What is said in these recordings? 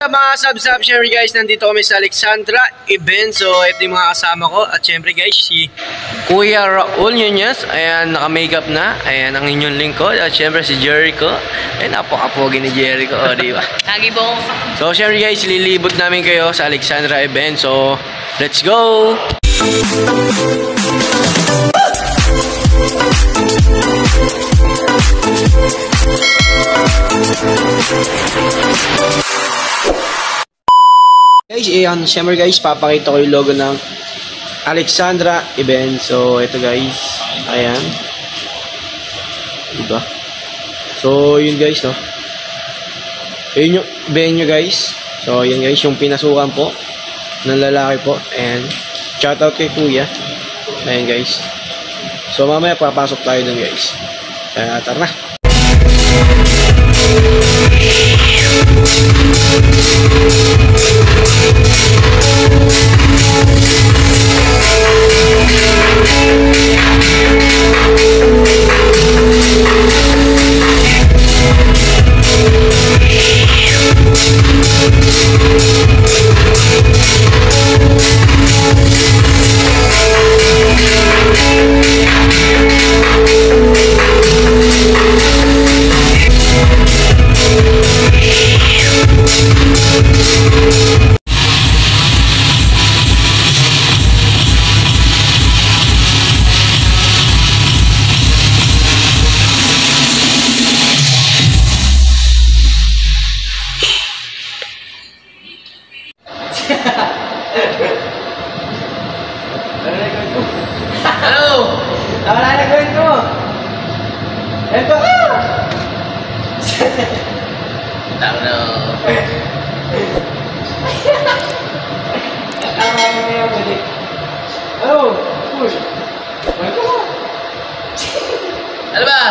Sa mga sub-sub, syempre guys, nandito kami sa Alexandra event. So, ito yung mga kasama ko. At syempre guys, si Kuya Raul Nunez. Ayan, naka-makeup na. Ayan, ang inyong lingkod. At syempre si Jericho. Ayan, napaka-pogi ni Jericho. O, diba? Lagi bong. So, syempre guys, lilibot namin kayo sa Alexandra event. So, let's go! Guys, ayan, syempre guys, papakita ko yung logo ng Alexandra event. So, ito guys, ayan. Diba? So, yun guys, no? Yun yung venue guys. So, yun guys, yung pinasukan po ng lalaki po. And, shoutout kay Kuya. Ayan guys. So, mamaya papasok tayo dun guys. Kaya, tara na. Hello! Tama na nagawin ko! Ito ka! Tama na! Hello! Cool! Ito ka! Ano ba?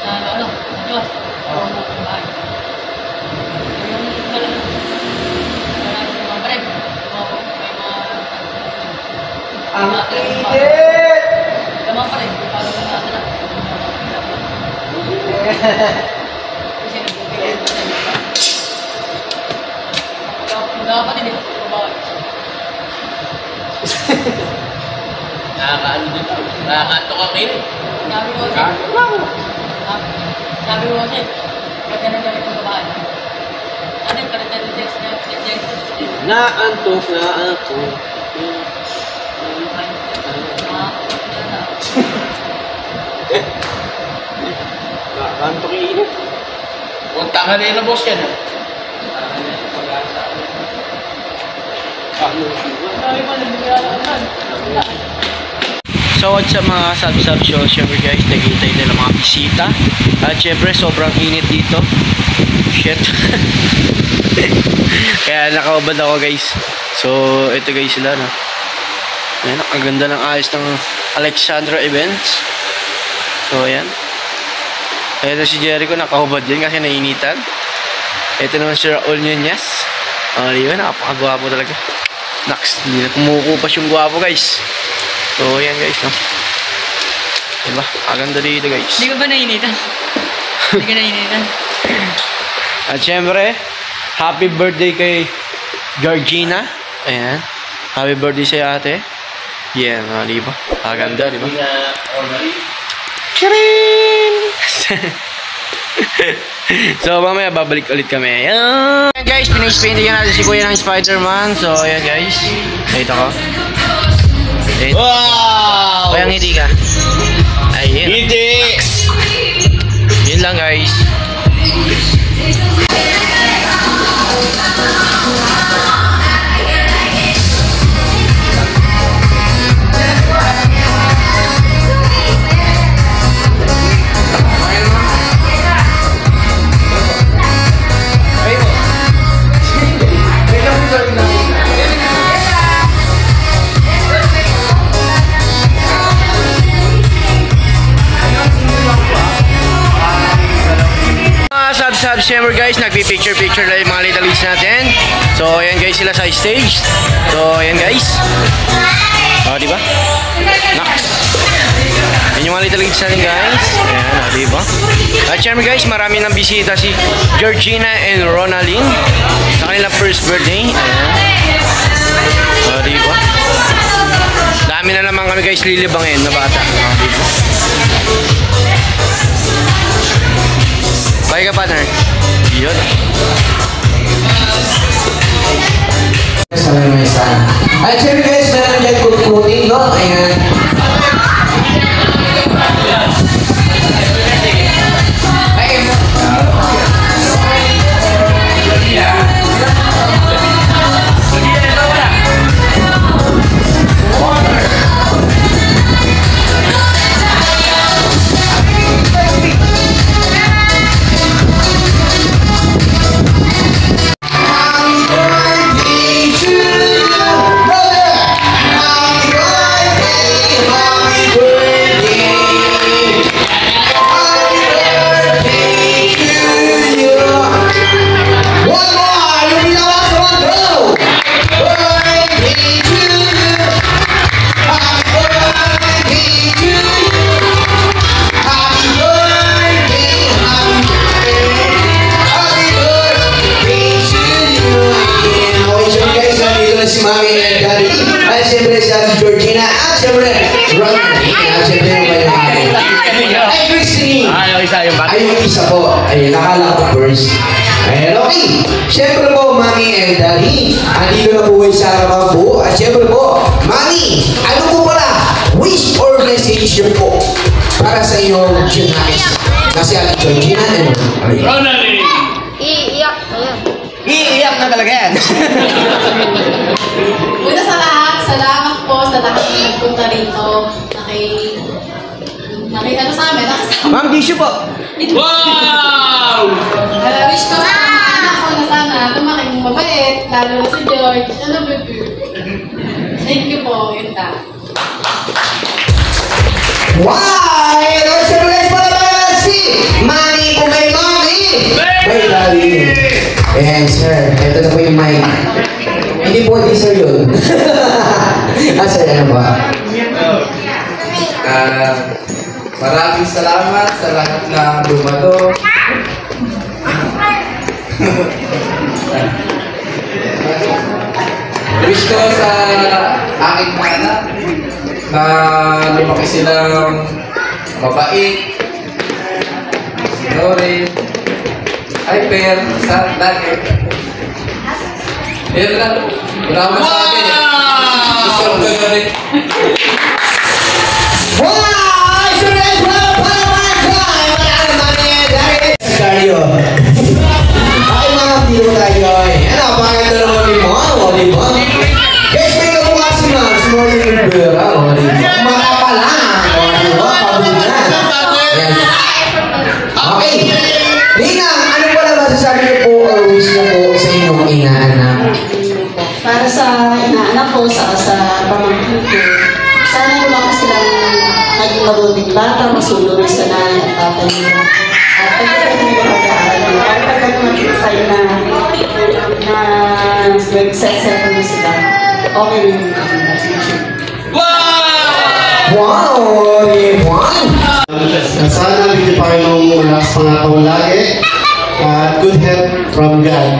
Ano? Diyos. Ang init! Tama pa rin. Paano na natin na? Kasi nagbibigay pa rin. Dapat din ito. Nakakaano dito? Nakakaantok ang init. Sabi mo kasi, pagka nagalit ng babae, ano yung kalitan ng Jess na Naantok na ako. Nakantok yung init. Punta ka na yung boss yan, ha? So what's up mga sub-sub show, syempre guys, nagintay nila mga bisita. At syempre sobrang init dito. Shit. Kaya nakaubad ako guys. So ito guys sila, no? Ayan, ang ganda ng ayos ng Alexandra events. So ayan. Ito si Jericho, nakahubad din kasi nainitan. Ito naman si Raul Nunez. Yun, napakagwapo talaga. Next, hindi na kumukupas yung gwapo guys. So, ayan guys, no? Diba? Aganda dito guys. Hindi ka ba nainitan? Hindi ka nainitan? At syempre, happy birthday kay Georgina. Ayan. Happy birthday sa ate. Yan, diba? Aganda, diba? Charing! So, mamaya babalik ulit kami. Ayan guys, pinaispaintigan natin si Kuya ng Spider-Man. So, ayan guys. Nakita ko. Wow! Kaya ngiti ka. Ayun. Ngiti! Yun lang guys. Syempre guys, nagpi-picture lang yung mga little natin. So ayan guys, sila sa stage. So ayan guys. O, di ba? Naks. Yan yung mga little leagues natin, guys. Ayan, o, di ba? At syempre, guys, marami ng bisita si Georgina and Ronaldine sa kanilang first birthday. Ayan. O, di ba? Dami na naman kami, guys, lilibangin na bata. O, di ba? Bye ka, partner. Yun. At syempre guys, meron dyan kukunin, no? Ayan. Si Mami and Daddy, at siyempre si Ate Georgina, at siyempre Ronnie, at siyempre yung kanyang ay Christine, ay yung isa po, ay nakala ko first. Ayan, okay. Siyempre po, Mami and Daddy, andito na po kayo sa araw po, at siyempre po, Mami, ano po pala, wish or message yun po para sa iyong Junais na si Ate Georgina and Ronnie. Iiyak. Ayan. Iiyak na talaga yan. Una sa lahat, salamat po sa lahat na nagpunta rito. Ano sa amin? Ma'am, tissue po. Wow! Wish ko sa mga anak ko na sana lumaking mabait, lalo na si George. Ano, baby? Thank you po. Yun na. Why? Ano siya guys para ba si Mami kung may Mami? May Daddy. Ayan, sir. Ito na po yung mic. Hindi po, di sir yun. Sir, ano ba? Maraming salamat sa lahat na dumato. Wish ko sa aking mga anak na lumaki silang mabait, sinorin, hyper, sa lagi. Yan lang. Maraming sa akin. Gusto ko gano'n. Why? Sir, guys, Dario. Ay, mga tiro tayo eh. Ano, pakita naman ni mo, di ba? Guys, may kamukha si Ma'am, si Molly Rivera, di ba? Mata pa lang, di ba? Pabunan. Okay. Ninang, ano pala masasabi niyo po or wish niyo po sa inyong inaanak? Para sa inaanak ko, sa pamangkin ko, sana lumaki silang naging mabuting bata, masulong sa nanay at tatay nila. At pagkakaroon ng pag-aaral, at pagkakaroon tayo na nag-settle na sila, okay rin yung future. Wow! One! Sana bigyan pa kayo ng lakas pangataw lagi at good health from God.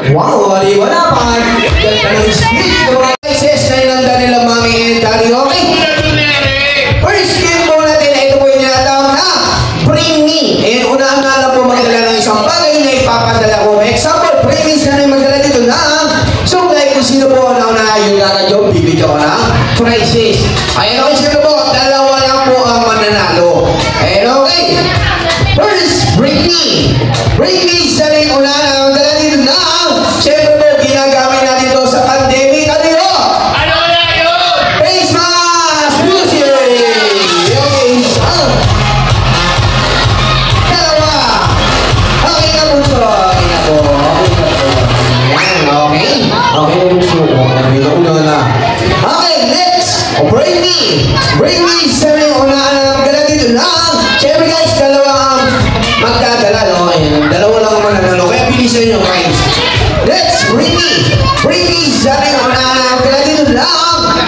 Wow! Di ba naman? Ganda ng speech. Guys, na inanda nila Mami and Daddy. Okay? First game po natin, ito po yung tinatawag na Bring Me. And una-una lang po magdala ng isang bagay na ipapadala ko. Example, Bring Me sana yung magdala dito na suglay kung sino po ang nauna yung gagajob. Bibigyan ko na prizes. Ayan okay, sino po? Dalawa lang po ang mananalo. Ayan okay? First, Bring Me. Bring Me sana yung una na magdala dito na siyempre po, ginagamit natin ito sa pandemic. Ano yun? Ano na yun? Face mask! Music! Okay, isa. Dalawa. Okay na po ito. Okay na po. Ayan, okay. Okay na po ito. Okay na una na. Okay, next. Bring Me. Bring Me sa yung una na magdala dito lang. Siyempre guys, dalawa ang magdadala. No? Ayan, dalawa lang ang mananalo. Kaya bilisan nyo guys. Let's bring me sa ating una. Kaya dito lang.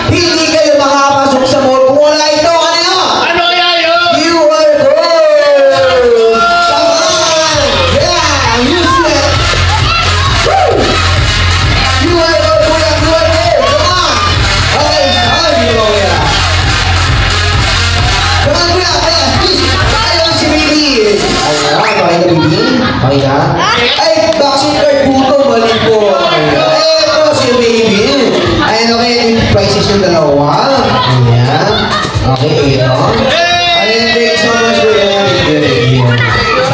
Ayan. Okay, ito. Ayan, thank you so much, kuya.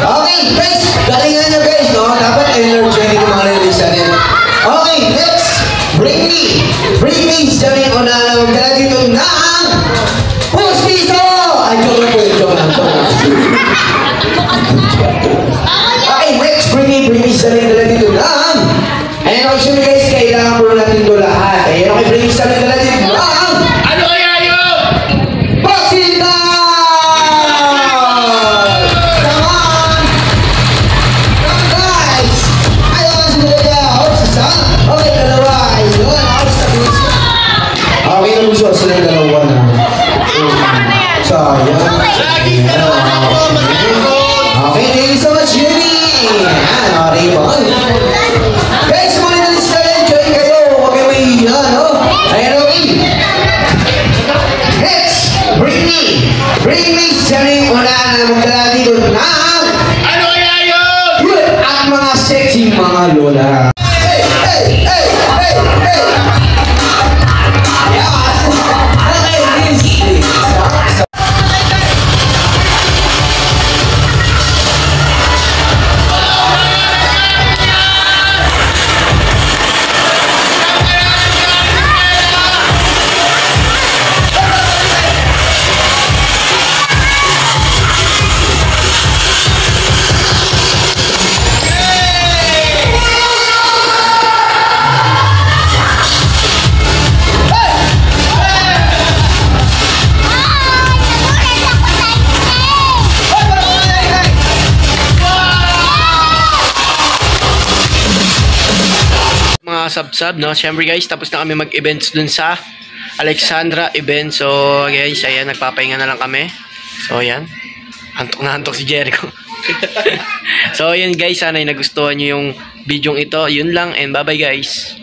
Okay, guys. Galingan nyo, guys, no? Dapat energetic yung mga release natin. Okay, next. Bring me sa rin una na magdala dito ng Pustiso! Ay, joke lang po yun, joke lang. Okay, next, bring me sa rin dala dito ng ayan, actually guys, kailangan po natin ito lahat. Ayan, okay, bring me sa rin dala dito ng Ano kaya yun? Boxing time! Come on! Come on, guys! Ayun, si Kuya. Hop, isa. Okay, dalawa. Ayun, hop, sa puso. Okay, nabuso silang dalawa na. Sayang. Laging dalawa ako, matakot. Okay, thank you so much, Jimmy! Ayan, okay po. Guys, mga nalis na rin, join kayo. Huwag kayo mahihiya, no? Ayan, okay. Next, bring me sa ring una na magdala dito ng Ano kaya yun? yun at mga sexy mga lola. Hey, hey, hey, hey, hey! Yeah. Okay, please. Mga sub-sub, no? Siyempre guys, tapos na kami mag-events dun sa Alexandra event. So guys, ayan, nagpapahinga na lang kami. So ayan, antok na antok si Jericho. So ayan guys, sana nagustuhan nyo yung video ito. Yun lang, and bye bye guys.